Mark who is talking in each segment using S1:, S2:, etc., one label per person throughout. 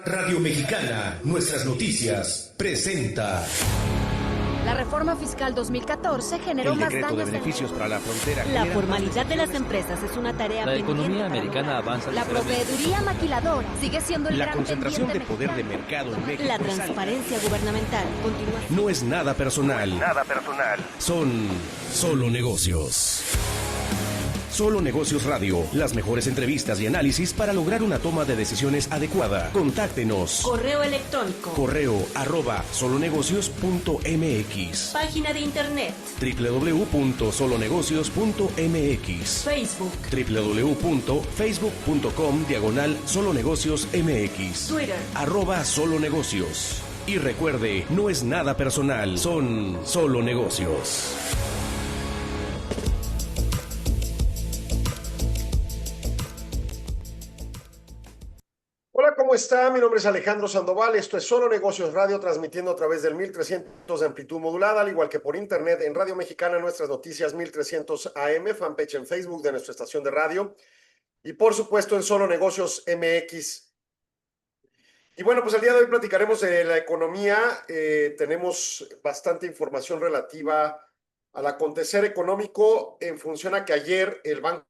S1: Radio Mexicana, nuestras noticias, presenta.
S2: La reforma fiscal 2014 generó más daños.
S3: El decreto de beneficios para la frontera.
S2: La formalidad de las empresas es una tarea pendiente.
S4: La economía americana avanza.
S2: La proveeduría maquiladora sigue siendo el
S3: la
S2: gran
S3: concentración de
S2: pendiente
S3: poder de mercado en México.
S2: La transparencia gubernamental continúa.
S1: No es nada personal.
S3: Nada personal.
S1: Son solo negocios. Solo Negocios Radio, las mejores entrevistas y análisis para lograr una toma de decisiones adecuada. Contáctenos.
S2: Correo electrónico.
S1: correo@solonegocios.mx.
S2: Página de internet.
S1: www.solonegocios.mx.
S2: Facebook.
S1: www.facebook.com/solonegociosmx.
S2: Twitter.
S1: @solonegocios. Y recuerde, no es nada personal, son solo negocios.
S5: Hola, ¿cómo está? Mi nombre es Alejandro Sandoval, esto es Solo Negocios Radio, transmitiendo a través del 1300 de amplitud modulada, al igual que por internet en Radio Mexicana, nuestras noticias 1300 AM, fanpage en Facebook de nuestra estación de radio, y por supuesto en Solo Negocios MX. Y bueno, pues el día de hoy platicaremos de la economía, tenemos bastante información relativa al acontecer económico en función a que ayer el Banco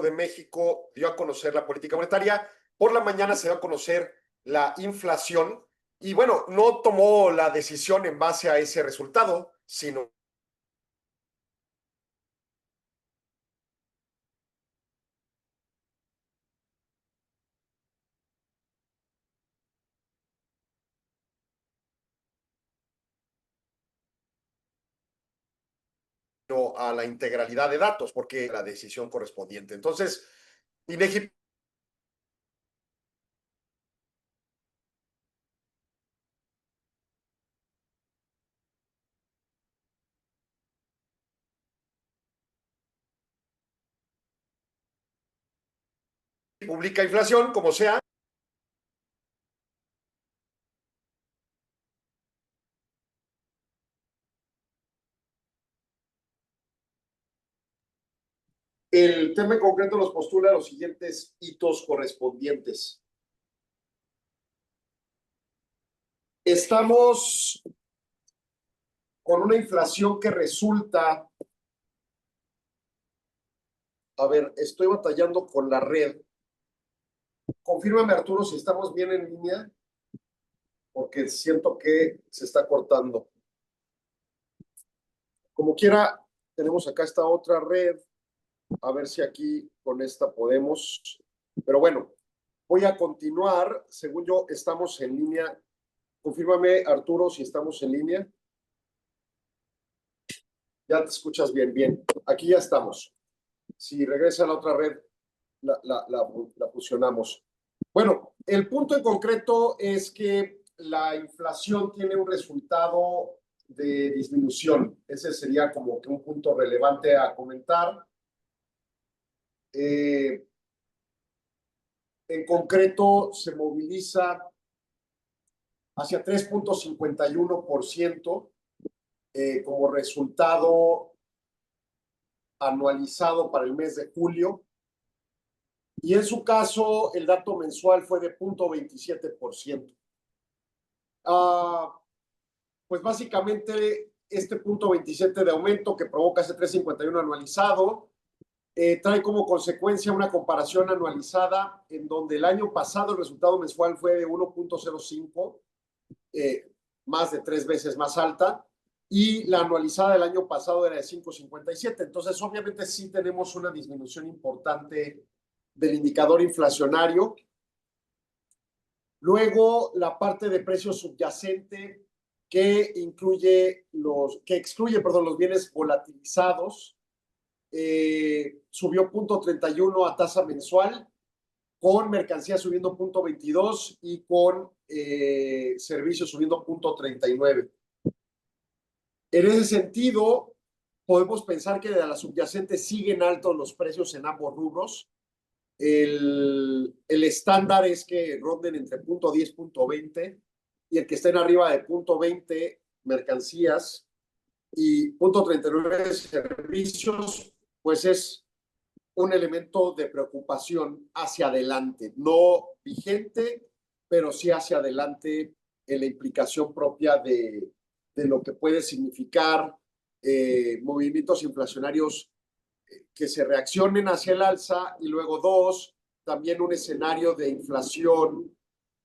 S5: de México dio a conocer la política monetaria. Por la mañana se dio a conocer la inflación y bueno, no tomó la decisión en base a ese resultado, sino a la integralidad de datos, porque la decisión correspondiente. Entonces, INEGI publica inflación, como sea. El tema en concreto nos postula los siguientes hitos correspondientes. Estamos con una inflación que resulta... A ver, estoy batallando con la red. Confírmame, Arturo, si estamos bien en línea, porque siento que se está cortando. Como quiera, tenemos acá esta otra red. A ver si aquí con esta podemos. Pero bueno, voy a continuar. Según yo, estamos en línea. Confírmame, Arturo, si estamos en línea. Ya te escuchas bien, bien. Aquí ya estamos. Si regresa a la otra red, la fusionamos. Bueno, el punto en concreto es que la inflación tiene un resultado de disminución. Ese sería como que un punto relevante a comentar. En concreto, se moviliza hacia 3.51% como resultado anualizado para el mes de julio. Y en su caso, el dato mensual fue de 0.27%. Pues básicamente, este 0.27 de aumento que provoca ese 3.51 anualizado, trae como consecuencia una comparación anualizada en donde el año pasado el resultado mensual fue de 1.05, más de 3 veces más alta, y la anualizada del año pasado era de 5.57. Entonces, obviamente sí tenemos una disminución importante del indicador inflacionario. Luego, la parte de precio subyacente que excluye los bienes volatilizados, subió 0.31 a tasa mensual, con mercancía subiendo 0.22 y con servicios subiendo 0.39. En ese sentido, podemos pensar que de la subyacente siguen altos los precios en ambos rubros. El estándar es que ronden entre 0.10 y 0.20, y el que estén arriba de 0.20 mercancías y 0.39 servicios, pues es un elemento de preocupación hacia adelante, no vigente, pero sí hacia adelante en la implicación propia de lo que puede significar movimientos inflacionarios que se reaccionen hacia el alza y luego dos, también un escenario de inflación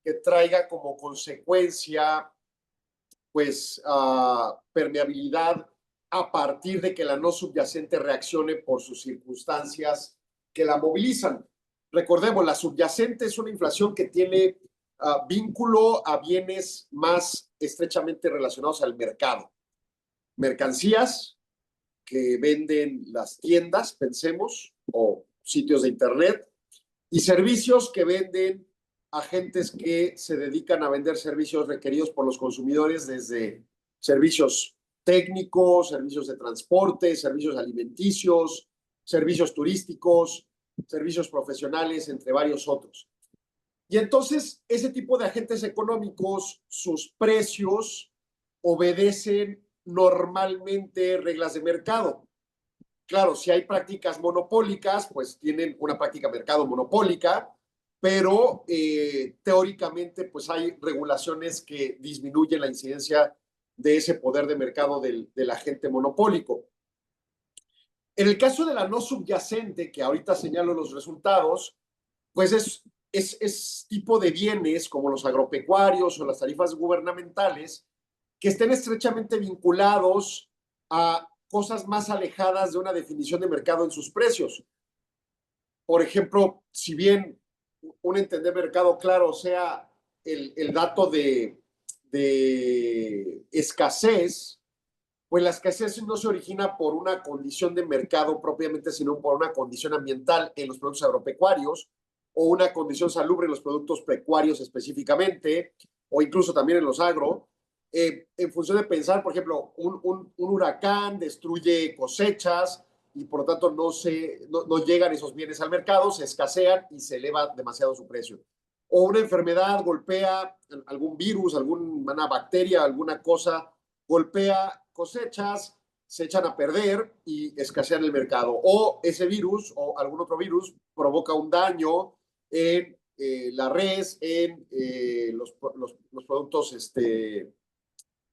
S5: que traiga como consecuencia pues permeabilidad a partir de que la no subyacente reaccione por sus circunstancias que la movilizan. Recordemos, la subyacente es una inflación que tiene vínculo a bienes más estrechamente relacionados al mercado. Mercancías que venden las tiendas, pensemos, o sitios de internet, y servicios que venden agentes que se dedican a vender servicios requeridos por los consumidores, desde servicios técnicos, servicios de transporte, servicios alimenticios, servicios turísticos, servicios profesionales, entre varios otros. Y entonces, ese tipo de agentes económicos, sus precios obedecen normalmente reglas de mercado. Claro, si hay prácticas monopólicas, pues tienen una práctica de mercado monopólica, pero teóricamente pues hay regulaciones que disminuyen la incidencia de ese poder de mercado del agente monopólico. En el caso de la no subyacente, que ahorita señalo los resultados, pues es tipo de bienes como los agropecuarios o las tarifas gubernamentales que estén estrechamente vinculados a cosas más alejadas de una definición de mercado en sus precios. Por ejemplo, si bien un entender mercado claro sea el dato de escasez, pues la escasez no se origina por una condición de mercado propiamente, sino por una condición ambiental en los productos agropecuarios o una condición salubre en los productos pecuarios específicamente, o incluso también en los agro, en función de pensar, por ejemplo, un huracán destruye cosechas y por lo tanto no llegan esos bienes al mercado, se escasean y se eleva demasiado su precio. O una enfermedad golpea, algún virus, alguna bacteria, alguna cosa, golpea cosechas, se echan a perder y escasean el mercado. O ese virus o algún otro virus provoca un daño en la res, en los productos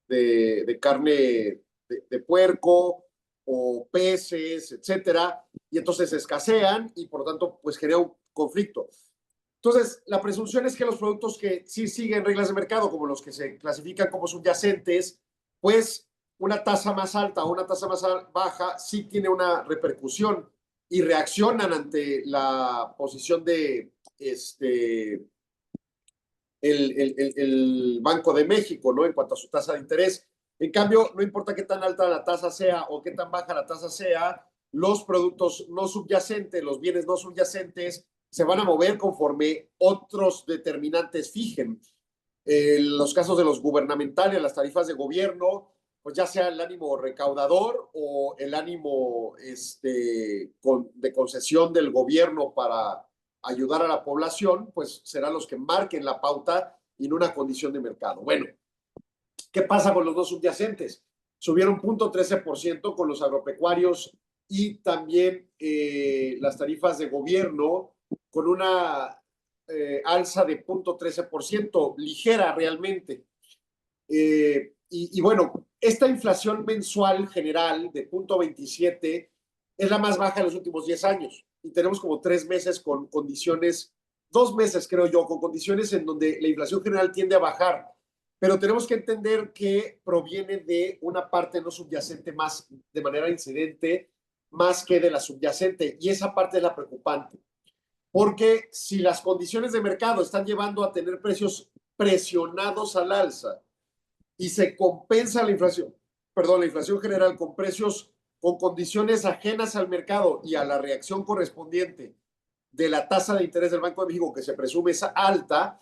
S5: de carne de puerco o peces, etcétera, y entonces escasean y por lo tanto pues genera un conflicto. Entonces, la presunción es que los productos que sí siguen reglas de mercado, como los que se clasifican como subyacentes, pues una tasa más alta o una tasa más baja sí tiene una repercusión y reaccionan ante la posición de el Banco de México, ¿no? En cuanto a su tasa de interés. En cambio, no importa qué tan alta la tasa sea o qué tan baja la tasa sea, los productos no subyacentes, los bienes no subyacentes, se van a mover conforme otros determinantes fijen. En los casos de los gubernamentales, las tarifas de gobierno, pues ya sea el ánimo recaudador o el ánimo de concesión del gobierno para ayudar a la población, pues serán los que marquen la pauta en una condición de mercado. Bueno, ¿qué pasa con los no subyacentes? Subieron 0.13% con los agropecuarios y también las tarifas de gobierno con una alza de 0.13%, ligera realmente. Y bueno, esta inflación mensual general de 0.27 es la más baja de los últimos 10 años. Y tenemos como 3 meses con condiciones, 2 meses creo yo, con condiciones en donde la inflación general tiende a bajar. Pero tenemos que entender que proviene de una parte no subyacente más de manera incidente, más que de la subyacente. Y esa parte es la preocupante. Porque si las condiciones de mercado están llevando a tener precios presionados al alza y se compensa la inflación general con precios, con condiciones ajenas al mercado y a la reacción correspondiente de la tasa de interés del Banco de México, que se presume es alta,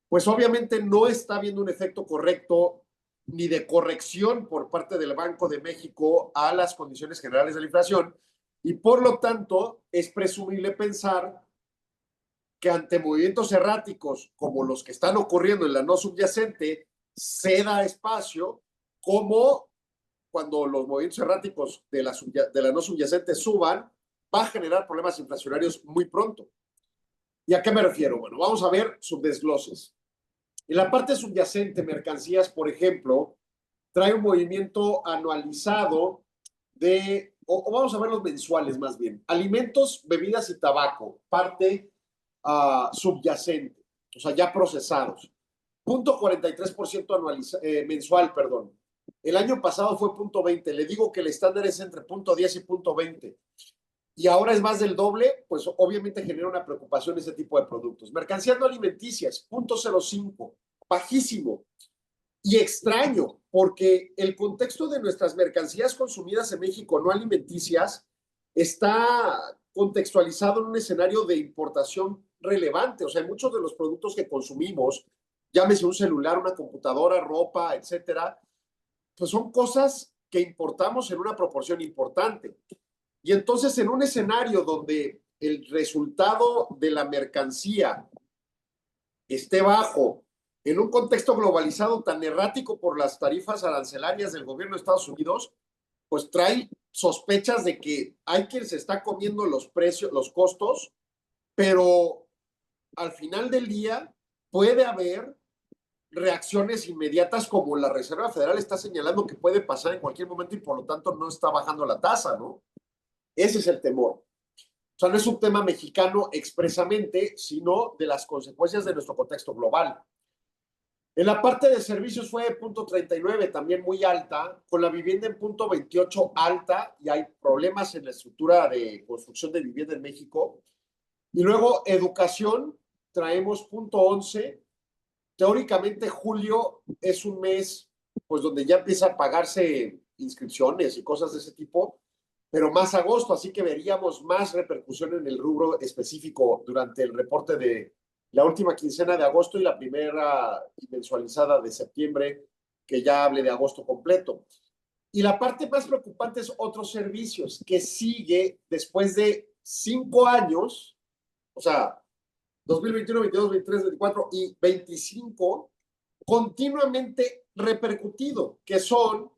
S5: pues obviamente no está habiendo un efecto correcto ni de corrección por parte del Banco de México a las condiciones generales de la inflación, y por lo tanto es presumible pensar que ante movimientos erráticos como los que están ocurriendo en la no subyacente, se da espacio, como cuando los movimientos erráticos de la no subyacente suban, va a generar problemas inflacionarios muy pronto. ¿Y a qué me refiero? Bueno, vamos a ver subdesgloses. En la parte subyacente, mercancías, por ejemplo, trae un movimiento anualizado o vamos a ver los mensuales más bien. Alimentos, bebidas y tabaco, parte subyacente, o sea, ya procesados. 0.43% mensual, perdón. El año pasado fue 0.20. Le digo que el estándar es entre 0.10 y 0.20. Y ahora es más del doble, pues obviamente genera una preocupación ese tipo de productos. Mercancías no alimenticias, 0.05, bajísimo. Y extraño, porque el contexto de nuestras mercancías consumidas en México no alimenticias está contextualizado en un escenario de importación relevante. O sea, muchos de los productos que consumimos, llámese un celular, una computadora, ropa, etcétera, pues son cosas que importamos en una proporción importante. Y entonces, en un escenario donde el resultado de la mercancía esté bajo, en un contexto globalizado tan errático por las tarifas arancelarias del gobierno de Estados Unidos, pues trae sospechas de que hay quien se está comiendo los precios, los costos, pero al final del día puede haber reacciones inmediatas como la Reserva Federal está señalando que puede pasar en cualquier momento y por lo tanto no está bajando la tasa, ¿no? Ese es el temor. O sea, no es un tema mexicano expresamente, sino de las consecuencias de nuestro contexto global. En la parte de servicios fue 0.39, también muy alta, con la vivienda en 0.28 alta, y hay problemas en la estructura de construcción de vivienda en México. Y luego educación, traemos 0.11. Teóricamente julio es un mes pues donde ya empieza a pagarse inscripciones y cosas de ese tipo, pero más agosto, así que veríamos más repercusión en el rubro específico durante el reporte de la última quincena de agosto y la primera mensualizada de septiembre, que ya hable de agosto completo. Y la parte más preocupante es otros servicios, que sigue después de 5 años, o sea, 2021, 22, 23, 24 y 25, continuamente repercutido, que son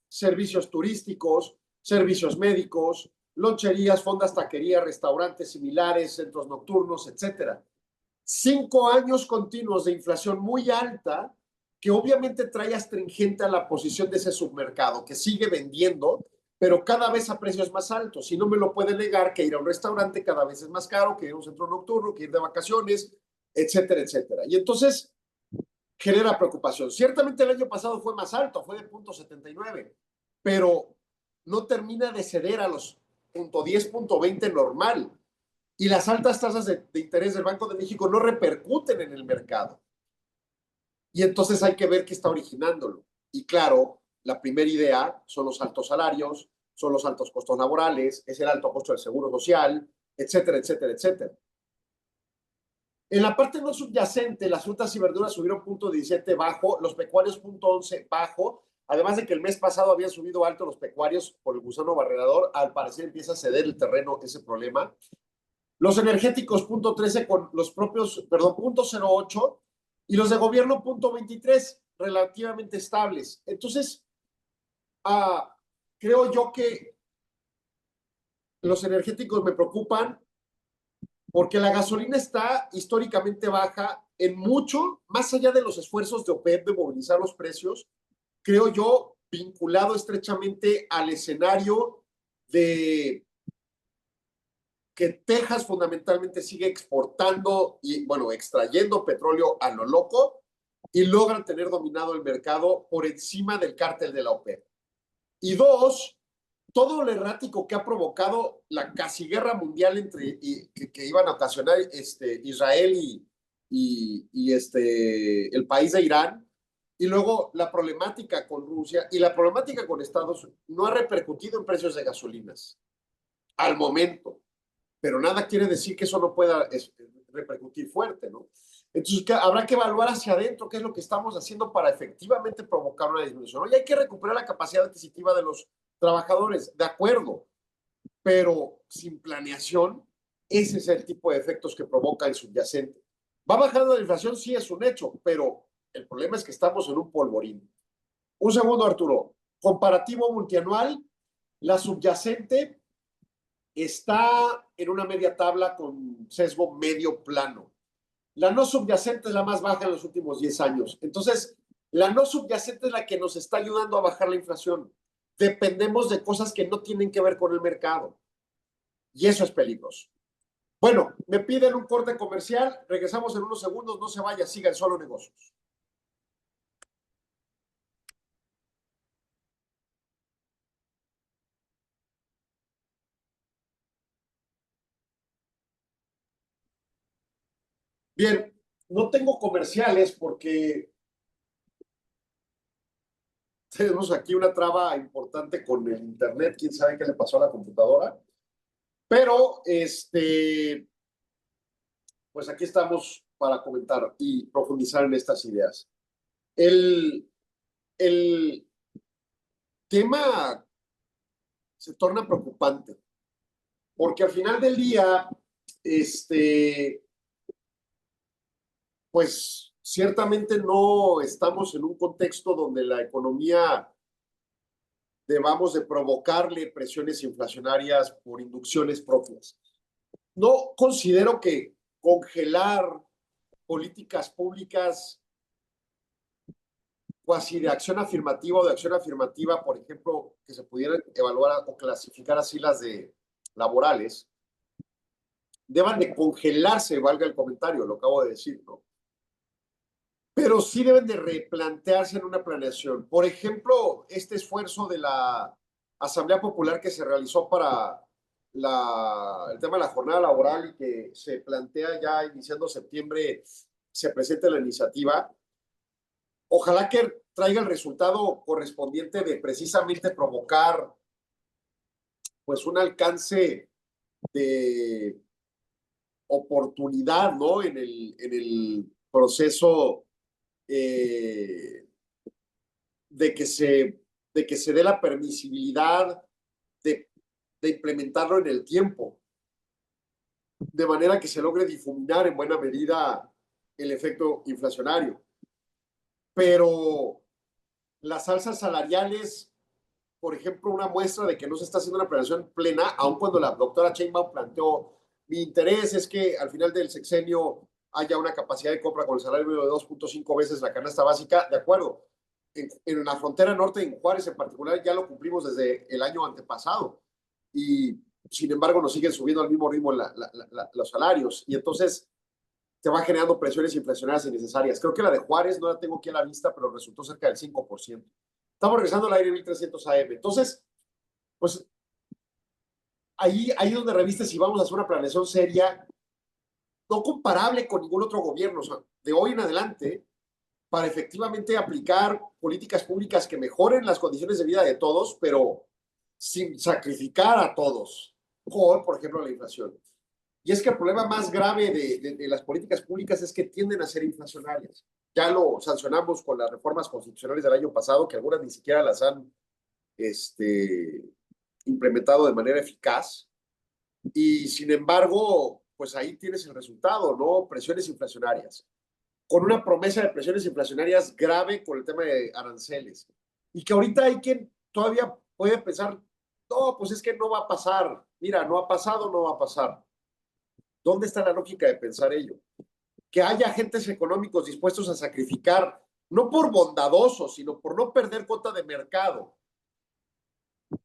S5: servicios turísticos, servicios médicos, loncherías, fondas, taquerías, restaurantes similares, centros nocturnos, etcétera. 5 años continuos de inflación muy alta, que obviamente trae astringente a la posición de ese submercado, que sigue vendiendo, pero cada vez a precios más altos. Y no me lo puede negar que ir a un restaurante cada vez es más caro, que ir a un centro nocturno, que ir de vacaciones, etcétera, etcétera. Y entonces genera preocupación. Ciertamente el año pasado fue más alto, fue de 0.79, pero no termina de ceder a los 0.10, 0.20 normal. Y las altas tasas de interés del Banco de México no repercuten en el mercado. Y entonces hay que ver qué está originándolo. Y claro, la primera idea son los altos salarios, son los altos costos laborales, es el alto costo del seguro social, etcétera, etcétera, etcétera. En la parte no subyacente, las frutas y verduras subieron 0.17 bajo, los pecuarios 0.11 bajo, además de que el mes pasado habían subido alto los pecuarios por el gusano barredador, al parecer empieza a ceder el terreno ese problema. Los energéticos 0.13 con los propios, perdón, 0.08 y los de gobierno 0.23, relativamente estables. Entonces, creo yo que los energéticos me preocupan porque la gasolina está históricamente baja en mucho, más allá de los esfuerzos de OPEP de movilizar los precios, creo yo, vinculado estrechamente al escenario de que Texas fundamentalmente sigue exportando y, bueno, extrayendo petróleo a lo loco y logran tener dominado el mercado por encima del cártel de la OPEP. Y dos, todo lo errático que ha provocado la casi guerra mundial que iban a ocasionar Israel y el país de Irán, y luego la problemática con Rusia y la problemática con Estados Unidos no ha repercutido en precios de gasolinas al momento. Pero nada quiere decir que eso no pueda repercutir fuerte, ¿no? Entonces habrá que evaluar hacia adentro qué es lo que estamos haciendo para efectivamente provocar una disminución, ¿no? Y hay que recuperar la capacidad adquisitiva de los trabajadores, de acuerdo, pero sin planeación, ese es el tipo de efectos que provoca el subyacente. ¿Va bajando la inflación? Sí, es un hecho, pero el problema es que estamos en un polvorín. Un segundo, Arturo. Comparativo multianual, la subyacente está en una media tabla con sesgo medio plano. La no subyacente es la más baja en los últimos 10 años. Entonces, la no subyacente es la que nos está ayudando a bajar la inflación. Dependemos de cosas que no tienen que ver con el mercado. Y eso es peligroso. Bueno, me piden un corte comercial. Regresamos en unos segundos. No se vaya, siga en Solo Negocios. Bien, no tengo comerciales porque tenemos aquí una traba importante con el internet. Quién sabe qué le pasó a la computadora. Pero, pues aquí estamos para comentar y profundizar en estas ideas. El tema se torna preocupante porque al final del día, pues ciertamente no estamos en un contexto donde la economía debamos de provocarle presiones inflacionarias por inducciones propias. No considero que congelar políticas públicas cuasi de acción afirmativa o de acción afirmativa, por ejemplo, que se pudieran evaluar o clasificar así las de laborales, deban de congelarse, valga el comentario, lo acabo de decir, ¿no? Pero sí deben de replantearse en una planeación. Por ejemplo, este esfuerzo de la Asamblea Popular que se realizó para el tema de la jornada laboral y que se plantea ya iniciando septiembre, se presente la iniciativa. Ojalá que traiga el resultado correspondiente de precisamente provocar pues un alcance de oportunidad, ¿no? En el proceso de que se dé la permisibilidad de implementarlo en el tiempo, de manera que se logre difuminar en buena medida el efecto inflacionario. Pero las alzas salariales, por ejemplo, una muestra de que no se está haciendo una planeación plena, aun cuando la doctora Sheinbaum planteó, mi interés es que al final del sexenio haya una capacidad de compra con el salario mínimo de 2.5 veces la canasta básica, de acuerdo. En la frontera norte, en Juárez en particular, ya lo cumplimos desde el año antepasado. Y sin embargo nos siguen subiendo al mismo ritmo los salarios. Y entonces te va generando presiones inflacionarias innecesarias. Creo que la de Juárez no la tengo aquí a la vista, pero resultó cerca del 5%. Estamos regresando al aire 1300 AM. Entonces, pues ahí es donde reviste si vamos a hacer una planeación seria, no comparable con ningún otro gobierno, o sea, de hoy en adelante, para efectivamente aplicar políticas públicas que mejoren las condiciones de vida de todos, pero sin sacrificar a todos, por ejemplo, la inflación. Y es que el problema más grave de las políticas públicas es que tienden a ser inflacionarias. Ya lo sancionamos con las reformas constitucionales del año pasado, que algunas ni siquiera las han implementado de manera eficaz. Y sin embargo, pues ahí tienes el resultado, ¿no? Presiones inflacionarias. Con una promesa de presiones inflacionarias grave con el tema de aranceles. Y que ahorita hay quien todavía puede pensar, no, pues es que no va a pasar. Mira, no ha pasado, no va a pasar. ¿Dónde está la lógica de pensar ello? Que haya agentes económicos dispuestos a sacrificar, no por bondadosos, sino por no perder cuota de mercado,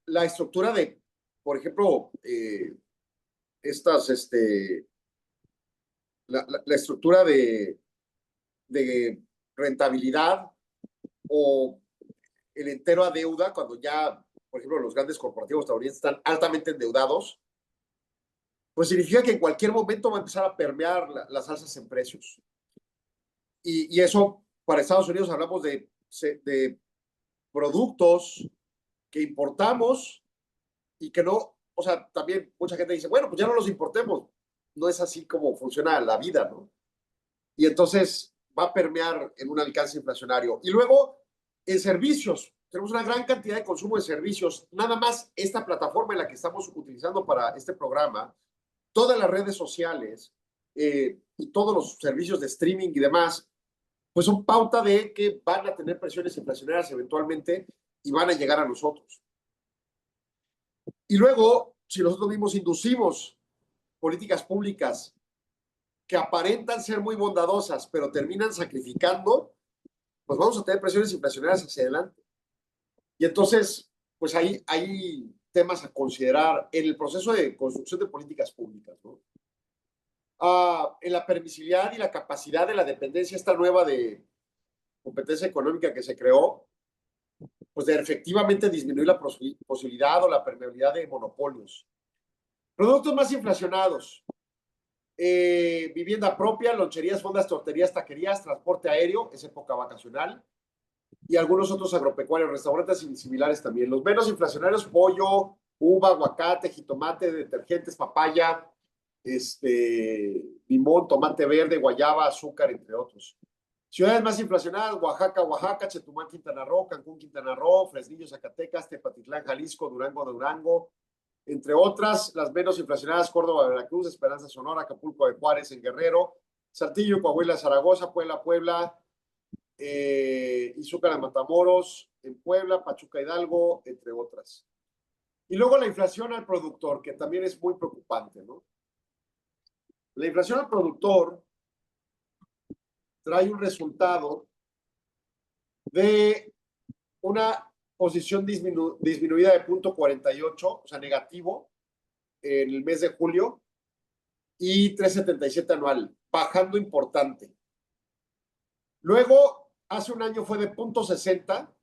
S5: la estructura de, por ejemplo, la estructura de rentabilidad o el entero a deuda, cuando ya, por ejemplo, los grandes corporativos estadounidenses están altamente endeudados, pues significa que en cualquier momento va a empezar a permear las alzas en precios. Y eso, para Estados Unidos, hablamos de productos que importamos y que no, o sea, también mucha gente dice, bueno, pues ya no los importemos. No es así como funciona la vida, ¿no? Y entonces va a permear en un alcance inflacionario. Y luego, en servicios, tenemos una gran cantidad de consumo de servicios. Nada más esta plataforma en la que estamos utilizando para este programa, todas las redes sociales y todos los servicios de streaming y demás, pues son pauta de que van a tener presiones inflacionarias eventualmente y van a llegar a nosotros. Y luego, si nosotros mismos inducimos políticas públicas que aparentan ser muy bondadosas, pero terminan sacrificando, pues vamos a tener presiones inflacionarias hacia adelante. Y entonces, pues hay temas a considerar en el proceso de construcción de políticas públicas, ¿no? En la permisibilidad y la capacidad de la dependencia esta nueva de competencia económica que se creó, pues de efectivamente disminuir la posibilidad o la permeabilidad de monopolios. Productos más inflacionados, vivienda propia, loncherías, fondas, torterías, taquerías, transporte aéreo, es época vacacional, y algunos otros agropecuarios, restaurantes y similares también. Los menos inflacionarios, pollo, uva, aguacate, jitomate, detergentes, papaya, limón, tomate verde, guayaba, azúcar, entre otros. Ciudades más inflacionadas, Oaxaca, Chetumal, Quintana Roo, Cancún, Quintana Roo, Fresnillo, Zacatecas, Tepatitlán, Jalisco, Durango, entre otras. Las menos inflacionadas, Córdoba, Veracruz, Esperanza, Sonora, Acapulco de Juárez, en Guerrero, Saltillo, Coahuila, Zaragoza, Puebla, Izúcar de Matamoros, en Puebla, Pachuca, Hidalgo, entre otras. Y luego la inflación al productor, que también es muy preocupante, ¿no? La inflación al productor trae un resultado de una posición disminuida de 0.48, o sea, negativo, en el mes de julio, y 3.77 anual, bajando importante. Luego, hace un año fue de 0.60,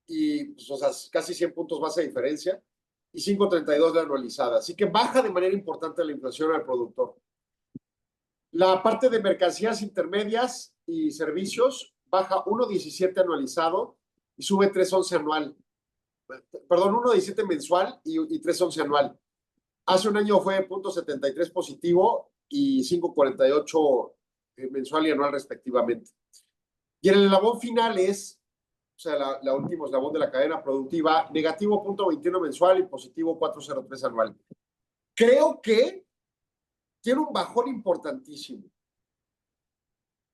S5: y pues, o sea, casi 100 puntos más de diferencia, y 5.32 la anualizada. Así que baja de manera importante la inflación al productor. La parte de mercancías intermedias y servicios baja 1.17 anualizado y sube 3.11 anual. Perdón, 1.17 mensual y 3.11 anual. Hace un año fue 0.73 positivo y 5.48 mensual y anual respectivamente. Y en el eslabón final es, o sea, la última eslabón de la cadena productiva, negativo 0.21 mensual y positivo 4.03 anual. Creo que tiene un bajón importantísimo.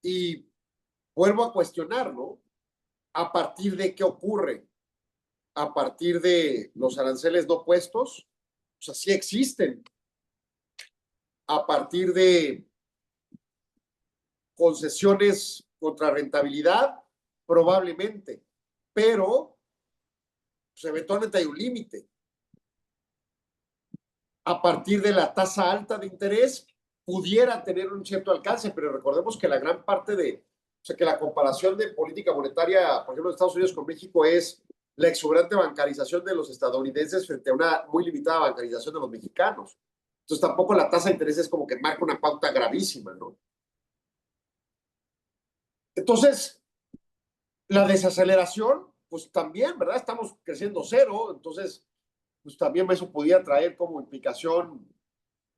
S5: Y vuelvo a cuestionar, ¿no? ¿A partir de qué ocurre? ¿A partir de los aranceles no puestos? O sea, sí existen. ¿A partir de concesiones contra rentabilidad? Probablemente. Pero, pues, eventualmente hay un límite. A partir de la tasa alta de interés, pudiera tener un cierto alcance, pero recordemos que la gran parte o sea, que la comparación de política monetaria, por ejemplo, de Estados Unidos con México es la exuberante bancarización de los estadounidenses frente a una muy limitada bancarización de los mexicanos. Entonces, tampoco la tasa de interés es como que marca una pauta gravísima, ¿no? Entonces, la desaceleración, pues también, ¿verdad? Estamos creciendo cero, entonces, pues también eso podía traer como implicación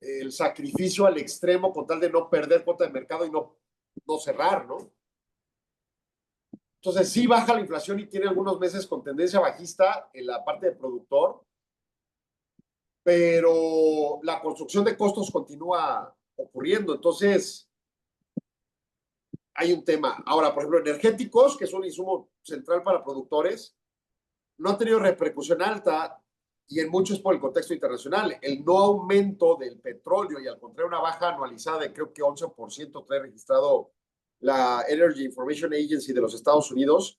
S5: el sacrificio al extremo con tal de no perder cuota de mercado y no cerrar, ¿no? Entonces sí baja la inflación y tiene algunos meses con tendencia bajista en la parte de productor, pero la construcción de costos continúa ocurriendo. Entonces hay un tema. Ahora, por ejemplo, energéticos, que es un insumo central para productores, no ha tenido repercusión alta y en muchos por el contexto internacional. El no aumento del petróleo y al contrario una baja anualizada de creo que 11% trae registrado la Energy Information Agency de los Estados Unidos,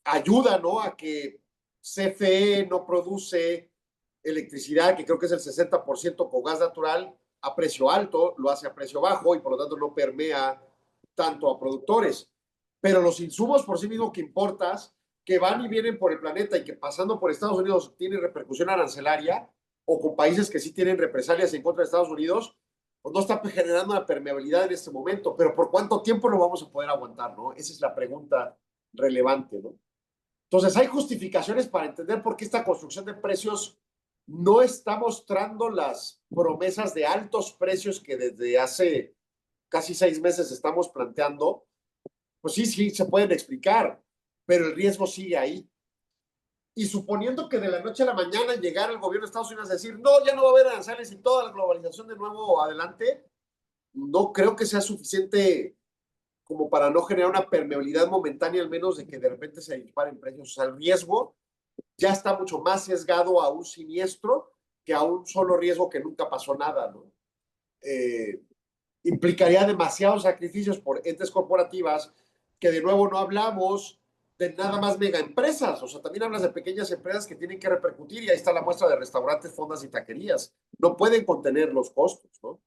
S5: ayuda, ¿no?, a que CFE no produce electricidad, que creo que es el 60% con gas natural, a precio alto, lo hace a precio bajo y por lo tanto no permea tanto a productores. Pero los insumos por sí mismos que importas, que van y vienen por el planeta y que pasando por Estados Unidos tienen repercusión arancelaria, o con países que sí tienen represalias en contra de Estados Unidos, pues no está generando una permeabilidad en este momento. Pero ¿por cuánto tiempo lo vamos a poder aguantar, no? Esa es la pregunta relevante, ¿no? Entonces, hay justificaciones para entender por qué esta construcción de precios no está mostrando las promesas de altos precios que desde hace casi 6 meses estamos planteando. Pues sí, se pueden explicar, pero el riesgo sigue ahí. Y suponiendo que de la noche a la mañana llegara el gobierno de Estados Unidos a decir, no, ya no va a haber aranceles y toda la globalización de nuevo adelante, no creo que sea suficiente como para no generar una permeabilidad momentánea, al menos de que de repente se disparen precios. O sea, el riesgo ya está mucho más sesgado a un siniestro que a un solo riesgo que nunca pasó nada, ¿no? Implicaría demasiados sacrificios por entes corporativas que de nuevo no hablamos de nada más mega empresas, o sea, también hablas de pequeñas empresas que tienen que repercutir y ahí está la muestra de restaurantes, fondas y taquerías. No pueden contener los costos, ¿no?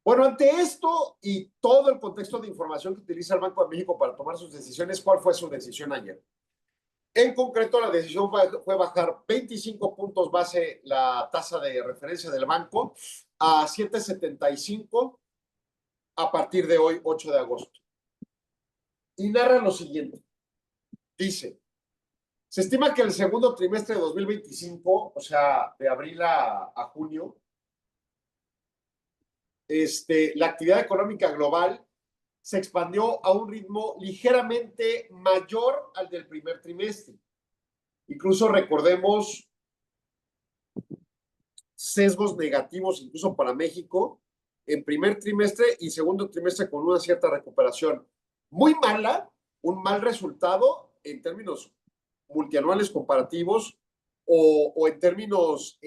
S5: Bueno, ante esto y todo el contexto de información que utiliza el Banco de México para tomar sus decisiones, ¿cuál fue su decisión ayer? En concreto, la decisión fue bajar 25 puntos base la tasa de referencia del banco a 7.75 a partir de hoy, 8 de agosto. Y narra lo siguiente. Dice, se estima que el segundo trimestre de 2025, o sea, de abril a junio, la actividad económica global se expandió a un ritmo ligeramente mayor al del primer trimestre. Incluso recordemos sesgos negativos, incluso para México, en primer trimestre y segundo trimestre con una cierta recuperación. Muy mala, un mal resultado en términos multianuales comparativos o en términos,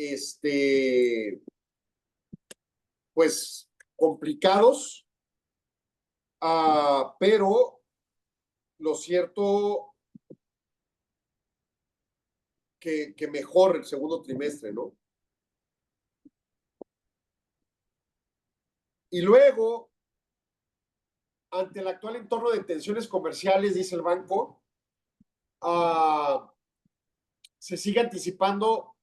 S5: pues, complicados, pero lo cierto que mejor el segundo trimestre, ¿no? Y luego, ante el actual entorno de tensiones comerciales, dice el banco, se sigue anticipando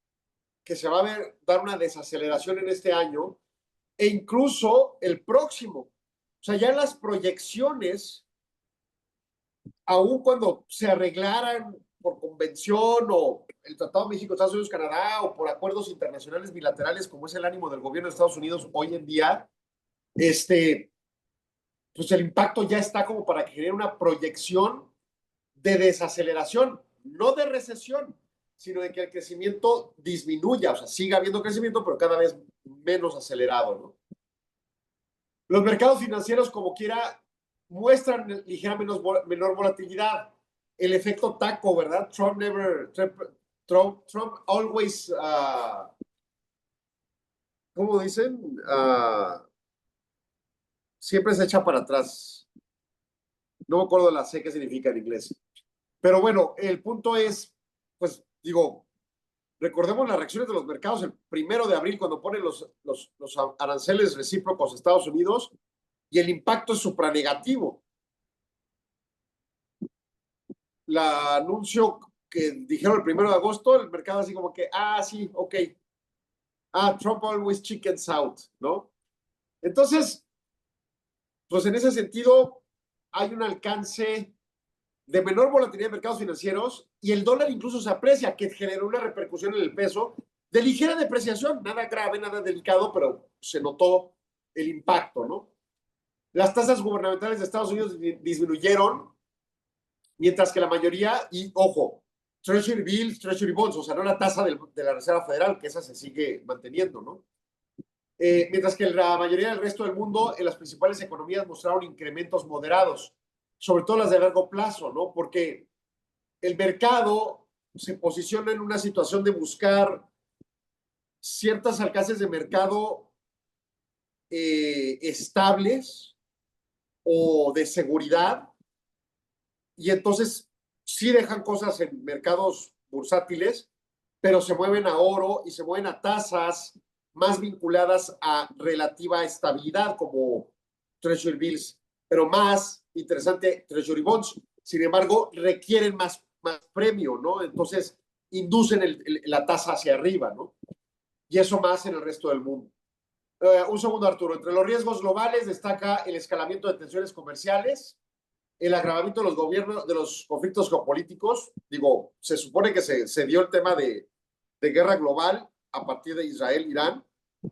S5: que se va a dar una desaceleración en este año e incluso el próximo. O sea, ya las proyecciones, aun cuando se arreglaran por convención o el Tratado México, Estados Unidos, Canadá o por acuerdos internacionales bilaterales, como es el ánimo del gobierno de Estados Unidos hoy en día, pues el impacto ya está como para que genere una proyección de desaceleración, no de recesión, sino de que el crecimiento disminuya, o sea, siga habiendo crecimiento, pero cada vez menos acelerado, ¿no? Los mercados financieros, como quiera, muestran ligera menor volatilidad. El efecto taco, ¿verdad? Trump always, ¿cómo dicen? Siempre se echa para atrás. No me acuerdo de la C qué significa en inglés. Pero bueno, el punto es, pues digo, recordemos las reacciones de los mercados el 1 de abril cuando ponen los aranceles recíprocos a Estados Unidos y el impacto es supranegativo. El anuncio que dijeron el 1 de agosto, el mercado así como que, sí, ok. Trump always chickens out, ¿no? Entonces, pues en ese sentido hay un alcance de menor volatilidad de mercados financieros y el dólar incluso se aprecia, que generó una repercusión en el peso de ligera depreciación, nada grave, nada delicado, pero se notó el impacto, ¿no? Las tasas gubernamentales de Estados Unidos disminuyeron, mientras que la mayoría, y ojo, Treasury Bills, Treasury Bonds, o sea, no la tasa de la Reserva Federal, que esa se sigue manteniendo, ¿no? Mientras que la mayoría del resto del mundo, en las principales economías mostraron incrementos moderados, sobre todo las de largo plazo, ¿no? Porque el mercado se posiciona en una situación de buscar ciertos alcances de mercado estables o de seguridad, y entonces sí dejan cosas en mercados bursátiles, pero se mueven a oro y se mueven a tasas más vinculadas a relativa estabilidad, como Treasury Bills, pero más interesante, Treasury Bonds. Sin embargo, requieren más premio, ¿no? Entonces, inducen la tasa hacia arriba, ¿no? Y eso más en el resto del mundo. Un segundo, Arturo. Entre los riesgos globales destaca el escalamiento de tensiones comerciales, el agravamiento de los conflictos geopolíticos. Digo, se supone que se dio el tema de guerra global a partir de Israel-Irán,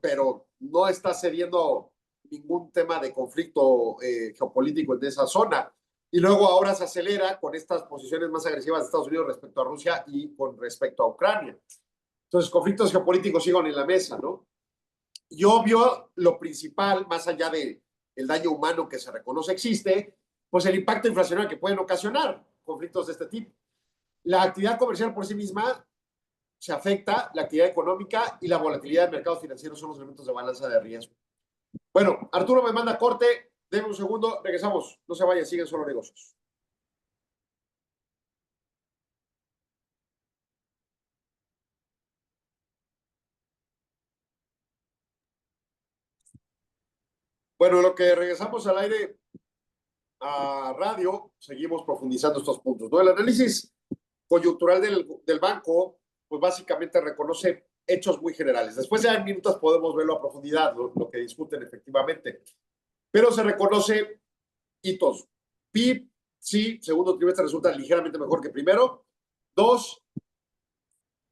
S5: pero no está cediendo ningún tema de conflicto geopolítico en esa zona. Y luego ahora se acelera con estas posiciones más agresivas de Estados Unidos respecto a Rusia y con respecto a Ucrania. Entonces, conflictos geopolíticos siguen en la mesa, ¿no? Y obvio, lo principal, más allá del daño humano que se reconoce existe, pues el impacto inflacionario que pueden ocasionar conflictos de este tipo. La actividad comercial por sí misma se afecta, la actividad económica y la volatilidad del mercado financiero son los elementos de balanza de riesgo. Bueno, Arturo me manda corte, denme un segundo, regresamos, no se vayan, siguen Solo Negocios. Bueno, lo que regresamos al aire a radio, seguimos profundizando estos puntos, ¿no? El análisis coyuntural del banco, pues básicamente reconoce hechos muy generales. Después ya en minutos podemos verlo a profundidad, lo que discuten efectivamente. Pero se reconoce hitos. PIB, sí, segundo trimestre resulta ligeramente mejor que primero. Dos,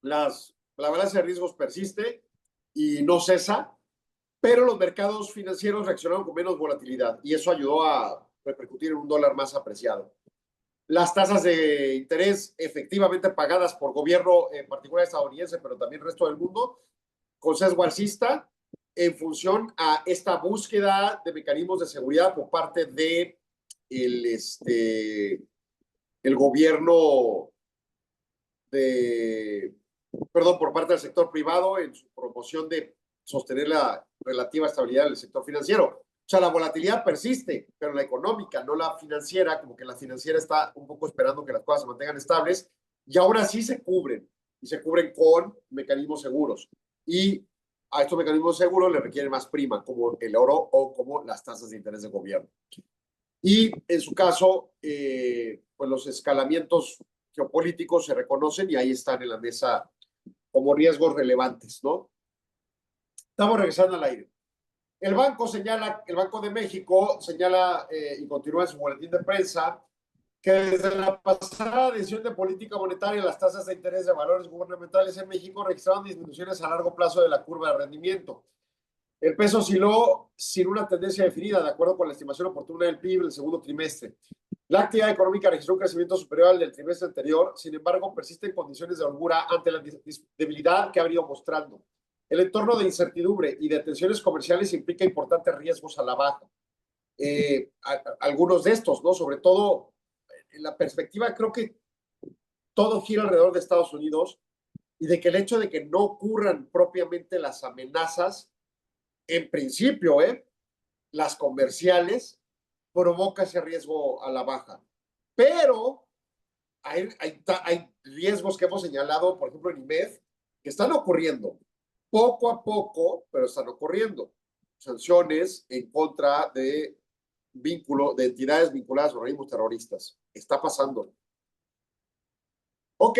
S5: la balanza de riesgos persiste y no cesa, pero los mercados financieros reaccionaron con menos volatilidad y eso ayudó a repercutir en un dólar más apreciado. Las tasas de interés efectivamente pagadas por gobierno, en particular estadounidense, pero también el resto del mundo, con sesgo alcista, en función a esta búsqueda de mecanismos de seguridad por parte de el gobierno por parte del sector privado en su promoción de sostener la relativa estabilidad del sector financiero. O sea, la volatilidad persiste, pero la económica, no la financiera, como que la financiera está un poco esperando que las cosas se mantengan estables, y ahora sí se cubren, y se cubren con mecanismos seguros. Y a estos mecanismos seguros le requieren más prima, como el oro o como las tasas de interés de gobierno. Y en su caso, pues los escalamientos geopolíticos se reconocen y ahí están en la mesa como riesgos relevantes, ¿no? Estamos regresando al aire. El Banco de México señala y continúa en su boletín de prensa que desde la pasada decisión de política monetaria las tasas de interés de valores gubernamentales en México registraron disminuciones a largo plazo de la curva de rendimiento. El peso osciló sin una tendencia definida, de acuerdo con la estimación oportuna del PIB del segundo trimestre. La actividad económica registró un crecimiento superior al del trimestre anterior, sin embargo, persisten condiciones de holgura ante la debilidad que ha venido mostrando. El entorno de incertidumbre y de tensiones comerciales implica importantes riesgos a la baja. Algunos de estos, ¿no? Sobre todo, en la perspectiva, creo que todo gira alrededor de Estados Unidos y de que el hecho de que no ocurran propiamente las amenazas, en principio, las comerciales, provoca ese riesgo a la baja. Pero hay riesgos que hemos señalado, por ejemplo, en IMED, que están ocurriendo poco a poco, pero están ocurriendo. Sanciones en contra de entidades vinculadas a organismos terroristas. Está pasando. Ok,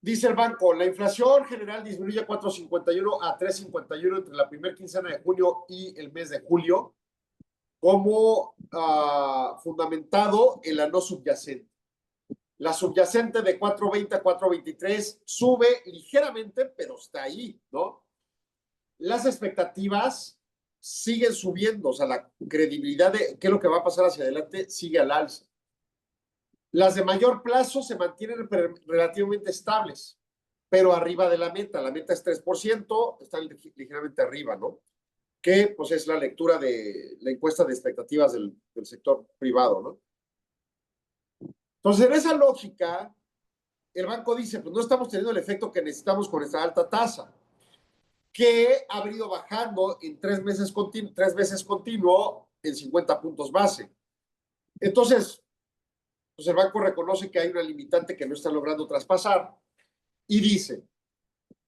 S5: dice el banco, la inflación general disminuye 4.51 a 3.51 entre la primera quincena de junio y el mes de julio, como fundamentado en la no subyacente. La subyacente de 4.20 a 4.23 sube ligeramente, pero está ahí, ¿no? Las expectativas siguen subiendo, o sea, la credibilidad de qué es lo que va a pasar hacia adelante sigue al alza. Las de mayor plazo se mantienen relativamente estables, pero arriba de la meta. La meta es 3%, están ligeramente arriba, ¿no? Que pues es la lectura de la encuesta de expectativas del sector privado, ¿no? Entonces, en esa lógica, el banco dice, pues no estamos teniendo el efecto que necesitamos con esta alta tasa, que ha venido bajando en 3 veces continuo en 50 puntos base. Entonces, pues el banco reconoce que hay una limitante que no está logrando traspasar y dice,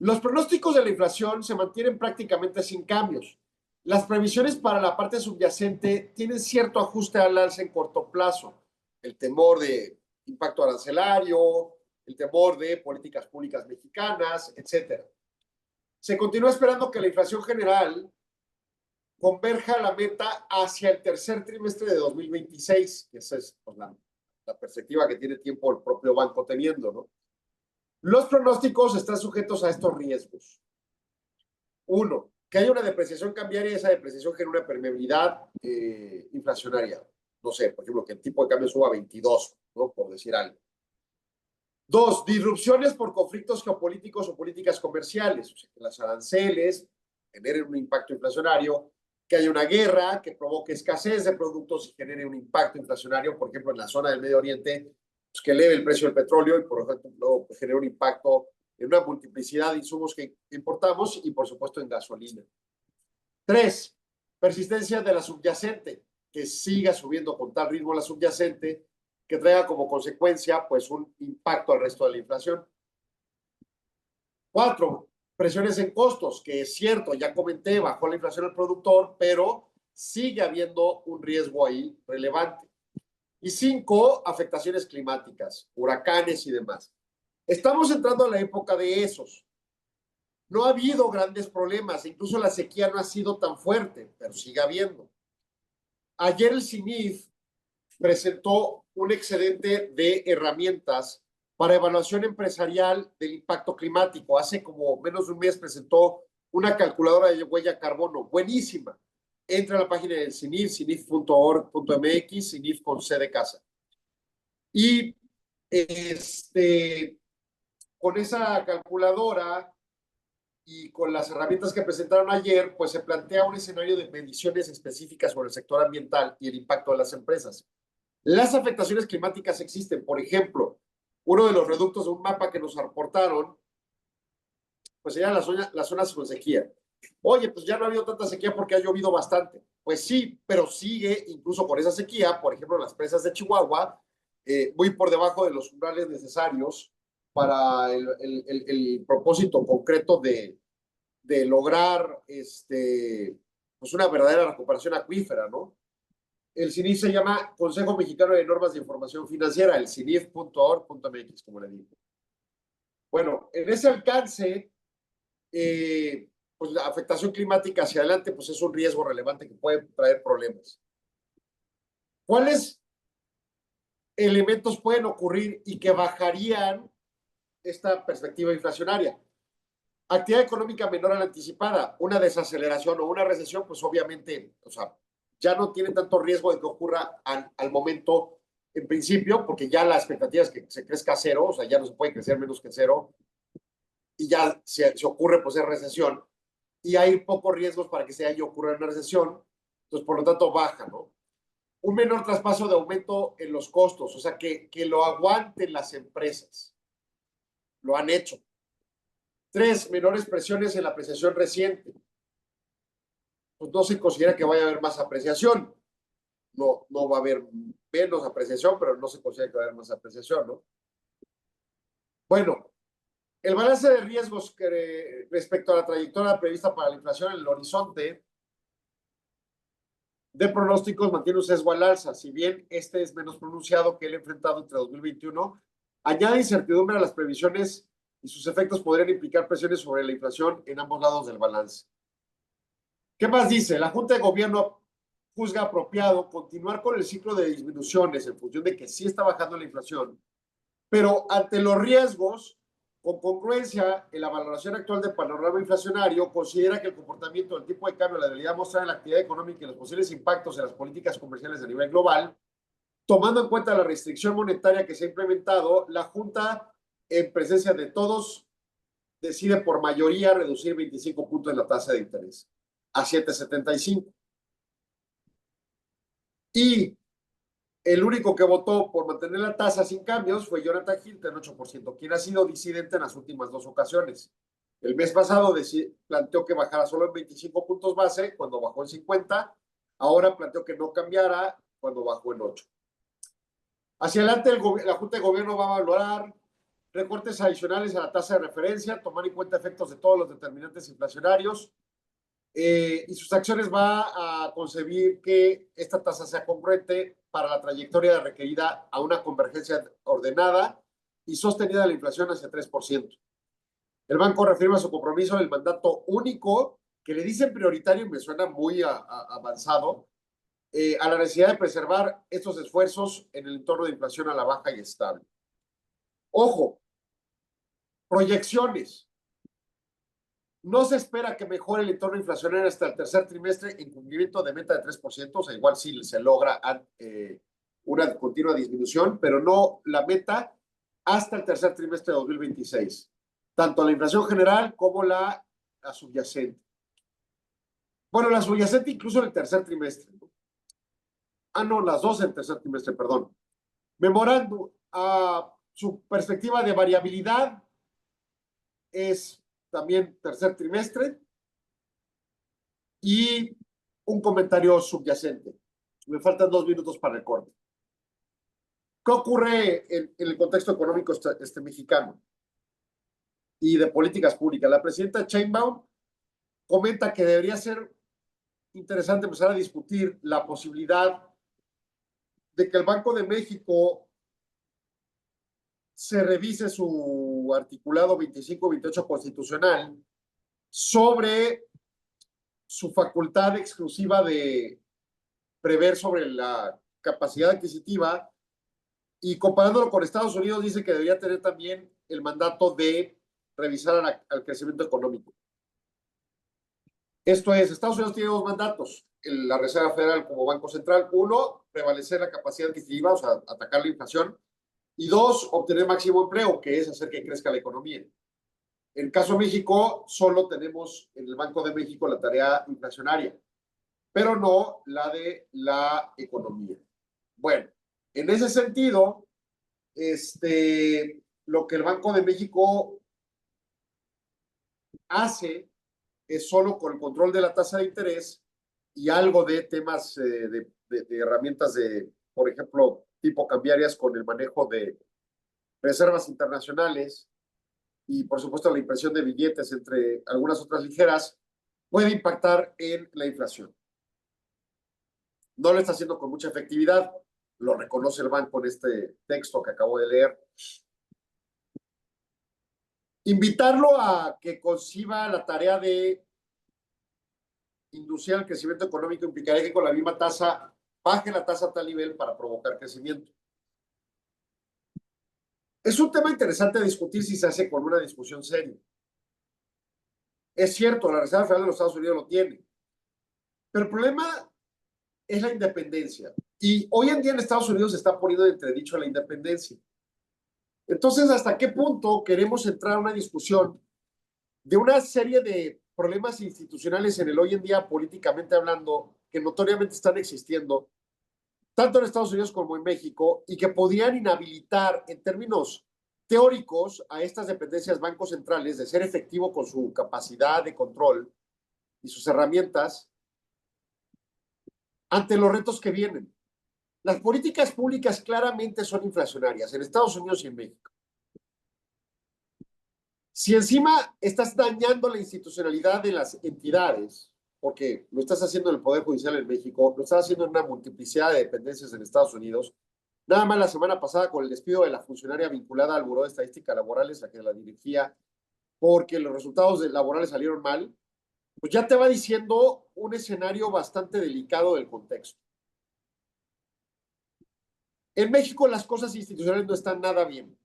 S5: los pronósticos de la inflación se mantienen prácticamente sin cambios. Las previsiones para la parte subyacente tienen cierto ajuste al alza en corto plazo. El temor de impacto arancelario, el temor de políticas públicas mexicanas, etc. Se continúa esperando que la inflación general converja a la meta hacia el tercer trimestre de 2026. Esa es pues, la perspectiva que tiene tiempo el propio banco teniendo, ¿no? Los pronósticos están sujetos a estos riesgos. Uno, que haya una depreciación cambiaria y esa depreciación genera una permeabilidad inflacionaria. No sé, por ejemplo, que el tipo de cambio suba a 22, ¿no? Por decir algo. Dos, disrupciones por conflictos geopolíticos o políticas comerciales. O sea, que las aranceles generen un impacto inflacionario, que haya una guerra que provoque escasez de productos y genere un impacto inflacionario, por ejemplo, en la zona del Medio Oriente, pues, que eleve el precio del petróleo y por lo tanto pues, genere un impacto en una multiplicidad de insumos que importamos y por supuesto en gasolina. 3, persistencia de la subyacente, que siga subiendo con tal ritmo la subyacente que traiga como consecuencia pues un impacto al resto de la inflación. 4, presiones en costos, que es cierto, ya comenté, bajó la inflación al productor, pero sigue habiendo un riesgo ahí relevante. Y 5, afectaciones climáticas, huracanes y demás. Estamos entrando a la época de esos. No ha habido grandes problemas, incluso la sequía no ha sido tan fuerte, pero sigue habiendo. Ayer el CINIF presentó un excedente de herramientas para evaluación empresarial del impacto climático. Hace como menos de un mes presentó una calculadora de huella con buenísima. Entra a la página del CINIF, cinif.org.mx, CINIF con C de casa. Y con esa calculadora y con las herramientas que presentaron ayer, pues se plantea un escenario de mediciones específicas sobre el sector ambiental y el impacto de las empresas. Las afectaciones climáticas existen. Por ejemplo, uno de los reductos de un mapa que nos aportaron, pues serían las zonas con sequía. Oye, pues ya no ha habido tanta sequía porque ha llovido bastante. Pues sí, pero sigue incluso con esa sequía, por ejemplo, las presas de Chihuahua, muy por debajo de los umbrales necesarios para el propósito concreto de lograr pues una verdadera recuperación acuífera, ¿no? El CINIF se llama Consejo Mexicano de Normas de Información Financiera, el cinif.org.mx, como le digo. Bueno, en ese alcance, pues la afectación climática hacia adelante, pues es un riesgo relevante que puede traer problemas. ¿Cuáles elementos pueden ocurrir y que bajarían esta perspectiva inflacionaria? Actividad económica menor a la anticipada, una desaceleración o una recesión, pues obviamente, o sea, ya no tiene tanto riesgo de que ocurra al momento en principio, porque ya la expectativa es que se crezca a cero, o sea, ya no se puede crecer menos que cero, y ya se ocurre, pues es recesión, y hay pocos riesgos para que se haya ocurrido una recesión, entonces por lo tanto baja, ¿no? Un menor traspaso de aumento en los costos, o sea, que lo aguanten las empresas, lo han hecho. 3, menores presiones en la apreciación reciente. Pues no se considera que vaya a haber más apreciación. No va a haber menos apreciación, pero no se considera que va a haber más apreciación, ¿no? Bueno, el balance de riesgos respecto a la trayectoria prevista para la inflación en el horizonte de pronósticos mantiene un sesgo al alza, si bien este es menos pronunciado que el enfrentado entre 2021, añade incertidumbre a las previsiones y sus efectos podrían implicar presiones sobre la inflación en ambos lados del balance. ¿Qué más dice? La Junta de Gobierno juzga apropiado continuar con el ciclo de disminuciones en función de que sí está bajando la inflación, pero ante los riesgos, con congruencia en la valoración actual del panorama inflacionario, considera que el comportamiento del tipo de cambio, la debilidad mostrada en la actividad económica y los posibles impactos en las políticas comerciales a nivel global, tomando en cuenta la restricción monetaria que se ha implementado, la Junta, en presencia de todos, decide por mayoría reducir 25 puntos en la tasa de interés a 7.75. Y el único que votó por mantener la tasa sin cambios fue Jonathan Hilton, 8%, quien ha sido disidente en las últimas 2 ocasiones. El mes pasado planteó que bajara solo en 25 puntos base cuando bajó en 50. Ahora planteó que no cambiara cuando bajó en 8. Hacia adelante, la Junta de Gobierno va a valorar recortes adicionales a la tasa de referencia, tomar en cuenta efectos de todos los determinantes inflacionarios, y sus acciones va a concebir que esta tasa sea congruente para la trayectoria requerida a una convergencia ordenada y sostenida de la inflación hacia 3%. El banco reafirma su compromiso del mandato único, que le dicen prioritario y me suena muy avanzado, a la necesidad de preservar estos esfuerzos en el entorno de inflación a la baja y estable. Ojo, proyecciones. No se espera que mejore el entorno inflacionario hasta el tercer trimestre en cumplimiento de meta de 3%, o sea, igual sí se logra una continua disminución, pero no la meta hasta el tercer trimestre de 2026, tanto la inflación general como la subyacente. Bueno, la subyacente incluso en el tercer trimestre, ¿no? Las dos en el tercer trimestre, perdón. Memorándum su perspectiva de variabilidad es también tercer trimestre y un comentario subyacente. Me faltan 2 minutos para el corte. ¿Qué ocurre en el contexto económico mexicano y de políticas públicas? La presidenta Sheinbaum comenta que debería ser interesante empezar a discutir la posibilidad de que el Banco de México se revise su articulado 25-28 constitucional sobre su facultad exclusiva de prever sobre la capacidad adquisitiva, y comparándolo con Estados Unidos dice que debería tener también el mandato de revisar al crecimiento económico. Esto es, Estados Unidos tiene 2 mandatos, la Reserva Federal como Banco Central: 1, prevalecer la capacidad adquisitiva, o sea, atacar la inflación, y 2, obtener máximo empleo, que es hacer que crezca la economía. En el caso de México, solo tenemos en el Banco de México la tarea inflacionaria, pero no la de la economía. Bueno, en ese sentido, lo que el Banco de México hace es solo con el control de la tasa de interés y algo de temas de herramientas de, por ejemplo, tipo cambiarias, con el manejo de reservas internacionales y, por supuesto, la impresión de billetes, entre algunas otras ligeras, puede impactar en la inflación. No lo está haciendo con mucha efectividad, lo reconoce el banco en este texto que acabo de leer. Invitarlo a que conciba la tarea de inducir el crecimiento económico implicaría que con la misma tasa baje la tasa a tal nivel para provocar crecimiento. Es un tema interesante a discutir si se hace con una discusión seria. Es cierto, la Reserva Federal de los Estados Unidos lo tiene, pero el problema es la independencia. Y hoy en día en Estados Unidos se está poniendo en entredicho la independencia. Entonces, ¿hasta qué punto queremos entrar a una discusión de una serie de problemas institucionales en el hoy en día, políticamente hablando, que notoriamente están existiendo, tanto en Estados Unidos como en México, y que podrían inhabilitar en términos teóricos a estas dependencias bancos centrales de ser efectivo con su capacidad de control y sus herramientas ante los retos que vienen? Las políticas públicas claramente son inflacionarias en Estados Unidos y en México. Si encima estás dañando la institucionalidad de las entidades, porque lo estás haciendo en el Poder Judicial en México, lo estás haciendo en una multiplicidad de dependencias en Estados Unidos, nada más la semana pasada con el despido de la funcionaria vinculada al Buró de Estadística Laborales, a que la dirigía, porque los resultados laborales salieron mal, pues ya te va diciendo un escenario bastante delicado del contexto. En México las cosas institucionales no están nada bien.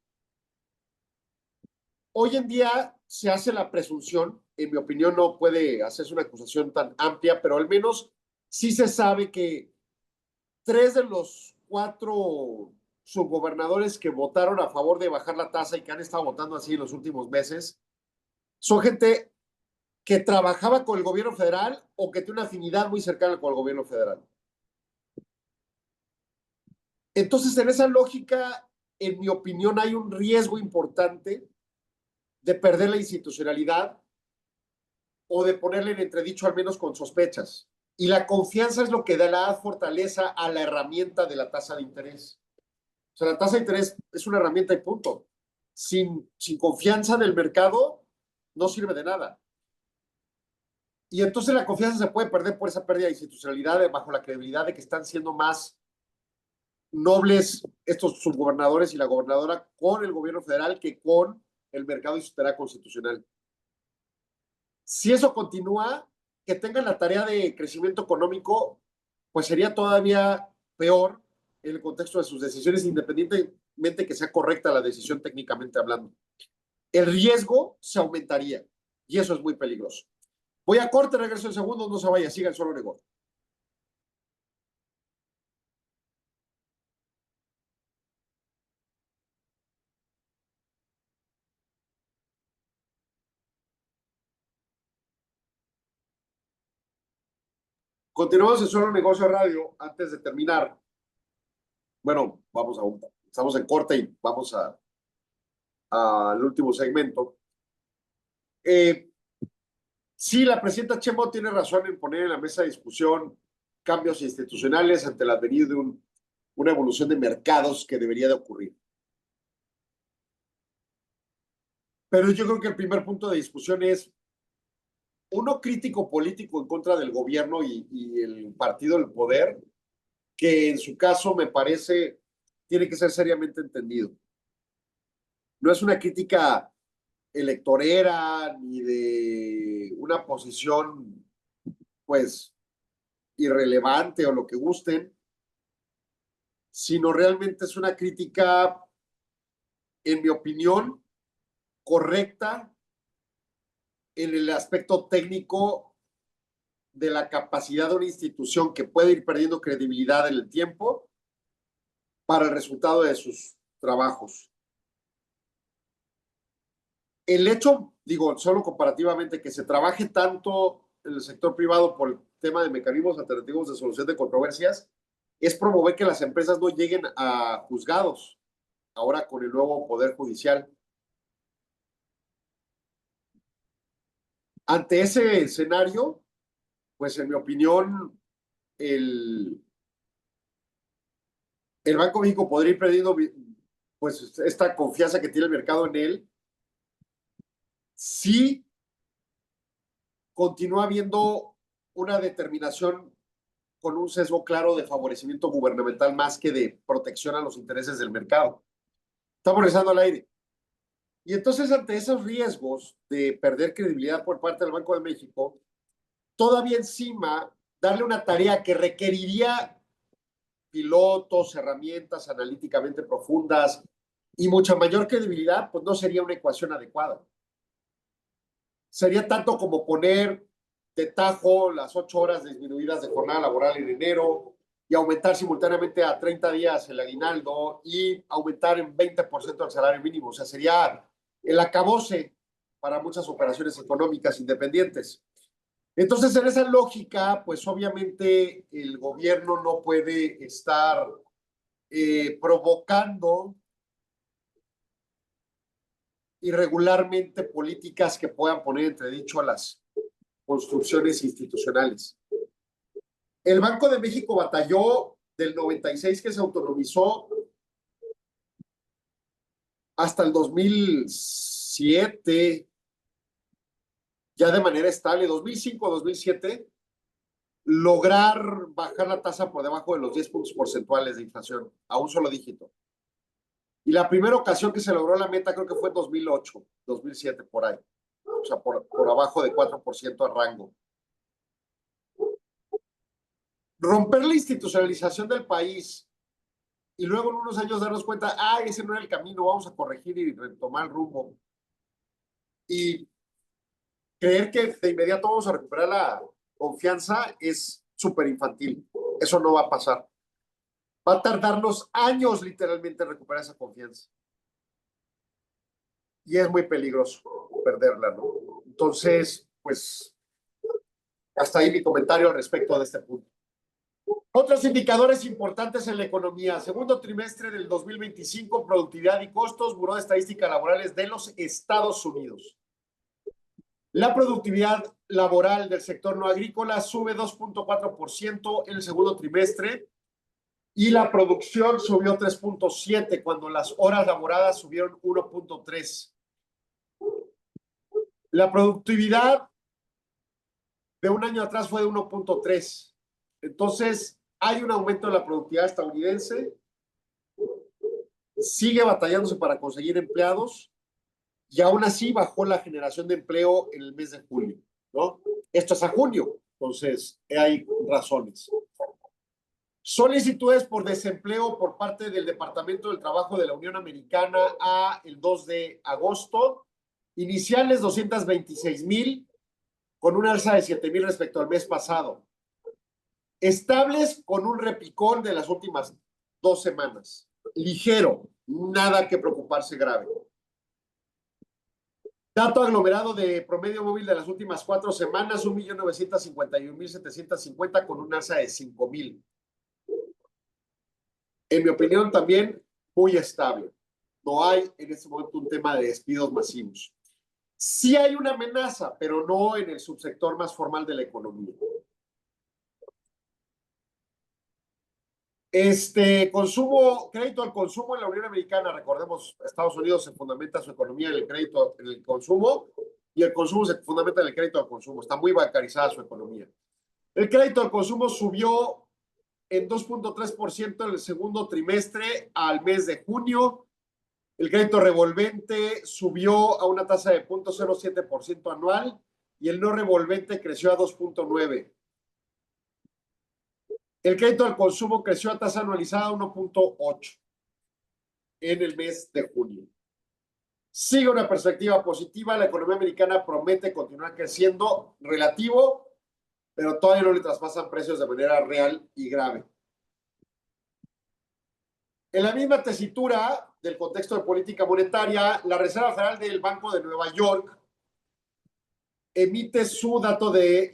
S5: Hoy en día se hace la presunción, en mi opinión no puede hacerse una acusación tan amplia, pero al menos sí se sabe que 3 de los 4 subgobernadores que votaron a favor de bajar la tasa y que han estado votando así en los últimos meses son gente que trabajaba con el gobierno federal o que tiene una afinidad muy cercana con el gobierno federal. Entonces, en esa lógica, en mi opinión, hay un riesgo importante de perder la institucionalidad o de ponerle en entredicho, al menos con sospechas. Y la confianza es lo que da la fortaleza a la herramienta de la tasa de interés. O sea, la tasa de interés es una herramienta y punto. Sin confianza del mercado, no sirve de nada. Y entonces la confianza se puede perder por esa pérdida de institucionalidad, bajo la credibilidad de que están siendo más nobles estos subgobernadores y la gobernadora con el gobierno federal que con el mercado y su tarea constitucional. Si eso continúa, que tengan la tarea de crecimiento económico, pues sería todavía peor en el contexto de sus decisiones, independientemente que sea correcta la decisión técnicamente hablando. El riesgo se aumentaría y eso es muy peligroso. Voy a corte, regreso en segundos, no se vaya, siga el Solo Negocio. Continuamos en Solo Negocio Radio. Antes de terminar, bueno, vamos a un estamos en corte y vamos al último segmento. Sí, la presidenta Sheinbaum tiene razón en poner en la mesa de discusión cambios institucionales ante el advenir de una evolución de mercados que debería de ocurrir. Pero yo creo que el primer punto de discusión es uno crítico político en contra del gobierno y el partido del poder, que en su caso me parece tiene que ser seriamente entendido. No es una crítica electorera ni de una posición pues irrelevante o lo que gusten, sino realmente es una crítica, en mi opinión, correcta en el aspecto técnico de la capacidad de una institución que puede ir perdiendo credibilidad en el tiempo para el resultado de sus trabajos. El hecho, digo, solo comparativamente, que se trabaje tanto en el sector privado por el tema de mecanismos alternativos de solución de controversias, es promover que las empresas no lleguen a juzgados, ahora con el nuevo Poder Judicial. Ante ese escenario, pues en mi opinión, el Banco de México podría ir perdiendo pues esta confianza que tiene el mercado en él si continúa habiendo una determinación con un sesgo claro de favorecimiento gubernamental más que de protección a los intereses del mercado. Estamos regresando al aire. Y entonces, ante esos riesgos de perder credibilidad por parte del Banco de México, todavía encima darle una tarea que requeriría pilotos, herramientas analíticamente profundas y mucha mayor credibilidad, pues no sería una ecuación adecuada. Sería tanto como poner de tajo las 8 horas disminuidas de jornada laboral en enero y aumentar simultáneamente a 30 días el aguinaldo y aumentar en 20% el salario mínimo. O sea, sería el acabose para muchas operaciones económicas independientes. Entonces, en esa lógica, pues obviamente el gobierno no puede estar provocando irregularmente políticas que puedan poner entredicho a las construcciones institucionales. El Banco de México batalló del 96 que se autonomizó hasta el 2007, ya de manera estable, 2005-2007, lograr bajar la tasa por debajo de los 10 puntos porcentuales de inflación, a un solo dígito. Y la primera ocasión que se logró la meta creo que fue en 2008, 2007, por ahí. O sea, por abajo de 4% a rango. Romper la institucionalización del país y luego en unos años darnos cuenta, ese no era el camino, vamos a corregir y retomar el rumbo. Y creer que de inmediato vamos a recuperar la confianza es súper infantil. Eso no va a pasar. Va a tardarnos años literalmente en recuperar esa confianza. Y es muy peligroso perderla, ¿no? Entonces, pues, hasta ahí mi comentario al respecto de este punto. Otros indicadores importantes en la economía. Segundo trimestre del 2025, productividad y costos, Buró de Estadística Laborales de los Estados Unidos. La productividad laboral del sector no agrícola sube 2.4% en el segundo trimestre y la producción subió 3.7% cuando las horas laboradas subieron 1.3%. La productividad de un año atrás fue de 1.3%. Entonces, hay un aumento de la productividad estadounidense, sigue batallándose para conseguir empleados y aún así bajó la generación de empleo en el mes de julio, ¿no? Esto es a junio, entonces hay razones. Solicitudes por desempleo por parte del Departamento del Trabajo de la Unión Americana a el 2 de agosto, iniciales 226,000, con un alza de 7,000 respecto al mes pasado. Estables con un repicón de las últimas 2 semanas. Ligero, nada que preocuparse grave. Dato aglomerado de promedio móvil de las últimas 4 semanas, 1,951,750 con un alza de 5,000. En mi opinión también muy estable. No hay en este momento un tema de despidos masivos. Sí hay una amenaza, pero no en el subsector más formal de la economía. Consumo, crédito al consumo en la Unión Americana, recordemos, Estados Unidos se fundamenta su economía en el crédito, en el consumo, y el consumo se fundamenta en el crédito al consumo. Está muy bancarizada su economía. El crédito al consumo subió en 2.3% en el segundo trimestre al mes de junio. El crédito revolvente subió a una tasa de 0.07% anual y el no revolvente creció a 2.9%. El crédito al consumo creció a tasa anualizada a 1.8% en el mes de junio. Sigue una perspectiva positiva. La economía americana promete continuar creciendo relativo, pero todavía no le traspasan precios de manera real y grave. En la misma tesitura del contexto de política monetaria, la Reserva Federal del Banco de Nueva York emite su dato de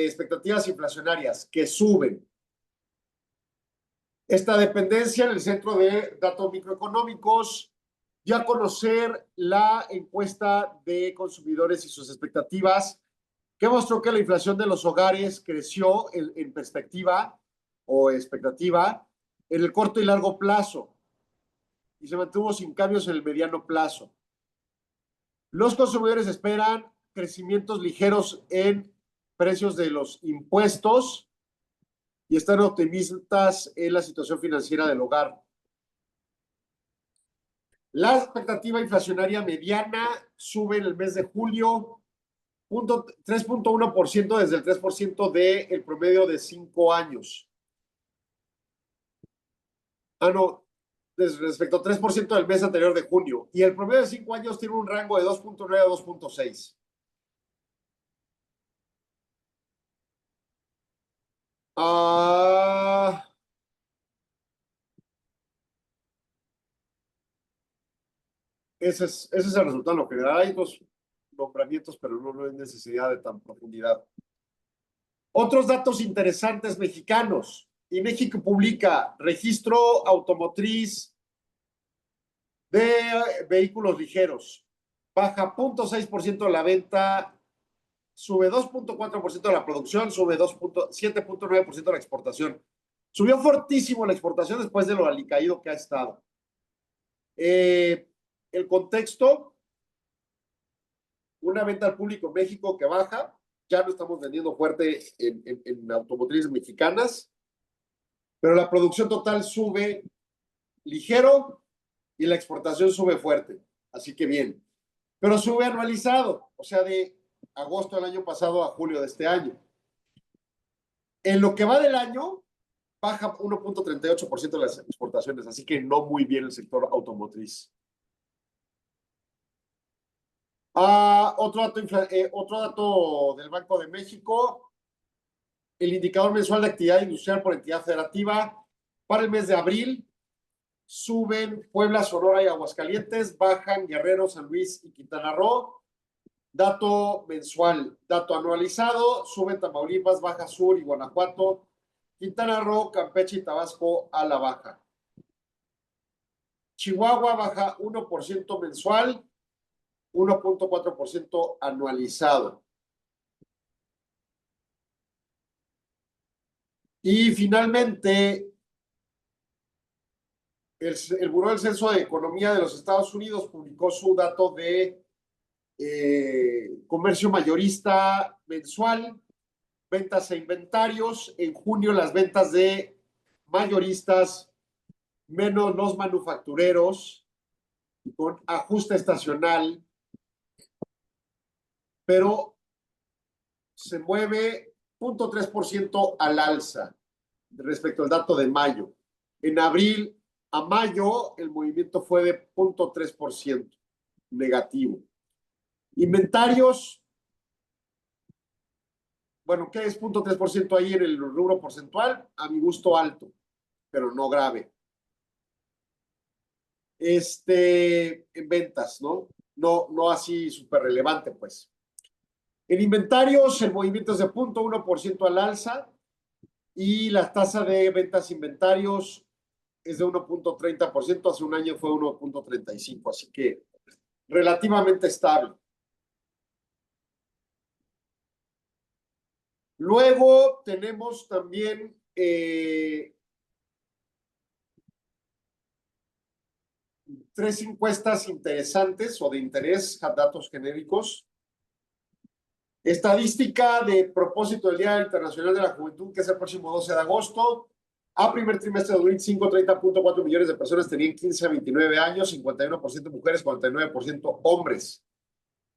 S5: expectativas inflacionarias que suben. Esta dependencia en el Centro de Datos Microeconómicos dio a conocer la encuesta de consumidores y sus expectativas, que mostró que la inflación de los hogares creció en perspectiva o expectativa en el corto y largo plazo y se mantuvo sin cambios en el mediano plazo. Los consumidores esperan crecimientos ligeros en precios de los impuestos y están optimistas en la situación financiera del hogar. La expectativa inflacionaria mediana sube en el mes de julio 3.1% desde el 3% del promedio de 5 años. Respecto al 3% del mes anterior de junio. Y el promedio de 5 años tiene un rango de 2.9 a 2.6. Ese es el resultado. Lo general hay dos nombramientos, pero no hay necesidad de tan profundidad. Otros datos interesantes mexicanos. Y México publica registro automotriz de vehículos ligeros. Baja 0.6% la venta, sube 2.4% la producción, sube 7.9% la exportación. Subió fortísimo la exportación después de lo alicaído que ha estado. El contexto, una venta al público en México que baja, ya no estamos vendiendo fuerte en automotrices mexicanas, pero la producción total sube ligero y la exportación sube fuerte, así que bien. Pero sube anualizado, o sea, de agosto del año pasado a julio de este año. En lo que va del año, baja 1.38% de las exportaciones, así que no muy bien el sector automotriz. Otro dato del Banco de México, el indicador mensual de actividad industrial por entidad federativa para el mes de abril suben Puebla, Sonora y Aguascalientes, bajan Guerrero, San Luis y Quintana Roo. Dato mensual, dato anualizado, suben Tamaulipas, Baja Sur y Guanajuato, Quintana Roo, Campeche y Tabasco a la baja. Chihuahua baja 1% mensual, 1.4% anualizado. Y finalmente, el Buró del Censo de Economía de los Estados Unidos publicó su dato de comercio mayorista mensual, ventas e inventarios. En junio las ventas de mayoristas menos los manufactureros con ajuste estacional, pero se mueve 0.3% al alza respecto al dato de mayo. En abril a mayo el movimiento fue de 0.3% negativo. Inventarios, bueno, ¿qué es 0.3% ahí en el rubro porcentual? A mi gusto alto, pero no grave. En ventas, ¿no? No así súper relevante, pues. En inventarios, el movimiento es de 0.1% al alza y la tasa de ventas inventarios es de 1.30%, hace un año fue 1.35%, así que relativamente estable. Luego tenemos también tres encuestas interesantes o de interés, datos genéricos. Estadística de propósito del Día Internacional de la Juventud, que es el próximo 12 de agosto. A primer trimestre de 2025, 30.4 millones de personas tenían 15 a 29 años, 51% mujeres, 49% hombres.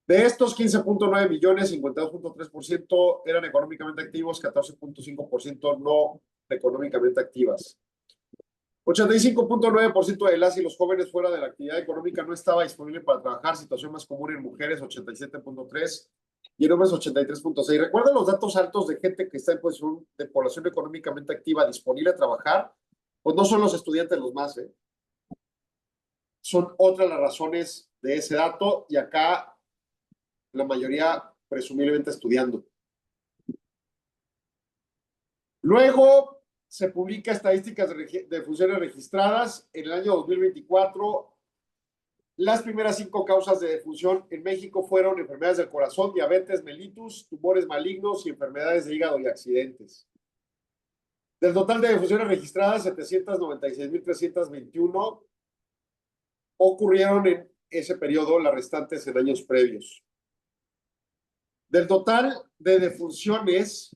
S5: De estos 15.9 millones, 52.3% eran económicamente activos, 14.5% no económicamente activas. 85.9% de las y los jóvenes fuera de la actividad económica no estaba disponible para trabajar, situación más común en mujeres, 87.3%, y en hombres, 83.6%. ¿Recuerdan los datos altos de gente que está en posición de población económicamente activa disponible a trabajar? Pues no son los estudiantes los más, ¿eh? Son otras las razones de ese dato, y acá la mayoría presumiblemente estudiando. Luego se publica estadísticas de funciones registradas. En el año 2024, las primeras 5 causas de defunción en México fueron enfermedades del corazón, diabetes, mellitus, tumores malignos y enfermedades de hígado y accidentes. Del total de defunciones registradas, 796.321 ocurrieron en ese periodo, las restantes en años previos. Del total de defunciones,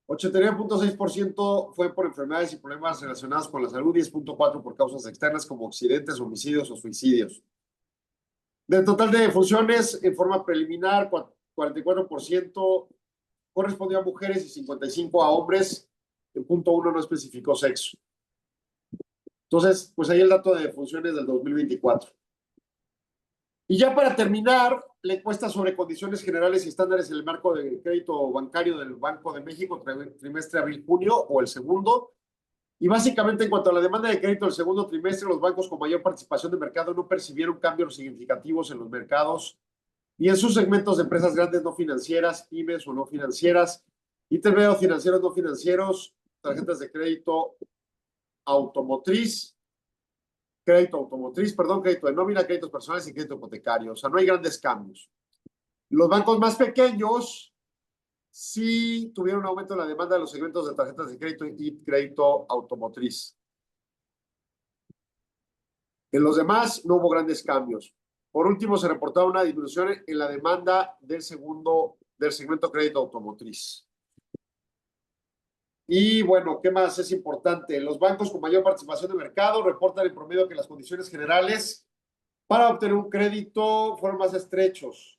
S5: 89.6% fue por enfermedades y problemas relacionados con la salud, 10.4% por causas externas como accidentes, homicidios o suicidios. Del total de defunciones, en forma preliminar, 44% correspondió a mujeres y 55% a hombres. En punto 1 no especificó sexo. Entonces, pues ahí el dato de defunciones del 2024. Y ya para terminar, la encuesta sobre condiciones generales y estándares en el marco de crédito bancario del Banco de México, trimestre abril-junio o el segundo. Y básicamente en cuanto a la demanda de crédito del segundo trimestre, los bancos con mayor participación de mercado no percibieron cambios significativos en los mercados y en sus segmentos de empresas grandes no financieras, pymes o no financieras, intermediarios financieros no financieros, tarjetas de crédito automotriz, crédito de nómina, créditos personales y crédito hipotecario. O sea, no hay grandes cambios. Los bancos más pequeños sí tuvieron un aumento en la demanda de los segmentos de tarjetas de crédito y crédito automotriz. En los demás no hubo grandes cambios. Por último, se reportaba una disminución en la demanda del segmento crédito automotriz. Y bueno, ¿qué más es importante? Los bancos con mayor participación de mercado reportan en promedio que las condiciones generales para obtener un crédito fueron más estrechos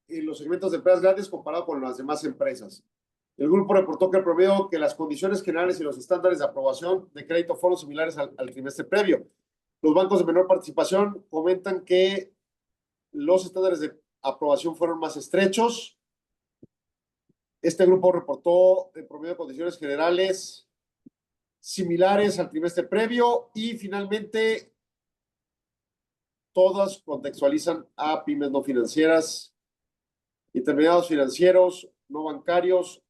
S5: en los segmentos de empresas grandes comparado con las demás empresas. El grupo reportó que las condiciones generales y los estándares de aprobación de crédito fueron similares al trimestre previo. Los bancos de menor participación comentan que los estándares de aprobación fueron más estrechos. Este grupo reportó en promedio condiciones generales similares al trimestre previo y finalmente todas contextualizan a pymes no financieras, intermediarios financieros, no bancarios,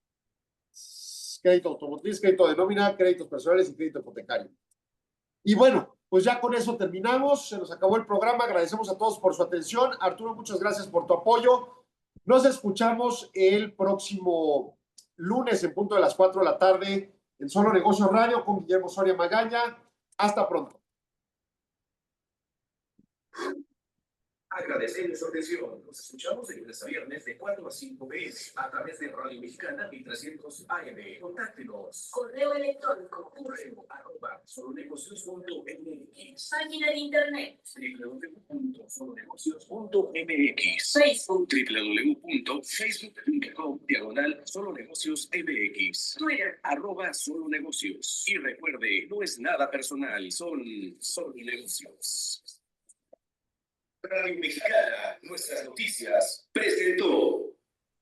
S5: crédito automotriz, crédito de nómina, créditos personales y crédito hipotecario. Y bueno, pues ya con eso terminamos, se nos acabó el programa, agradecemos a todos por su atención. Arturo, muchas gracias por tu apoyo. Nos escuchamos el próximo lunes en punto de las 4 de la tarde en Solo Negocios Radio con Guillermo Soria Magaña. Hasta pronto.
S1: Agradecemos su atención. Nos escuchamos de lunes a viernes de 4 a 5 p.m. a través de Radio Mexicana 1300 AM. Contáctenos.
S4: Correo electrónico.
S1: @solonegocios.mx.
S4: Página de internet.
S1: www.solonegocios.mx.
S4: Facebook.
S1: www.facebook.com/solonegociosmx.
S4: Twitter.
S1: @solonegocios. Y recuerde, no es nada personal, son solo negocios. Radio Mexicana, nuestras noticias, presentó.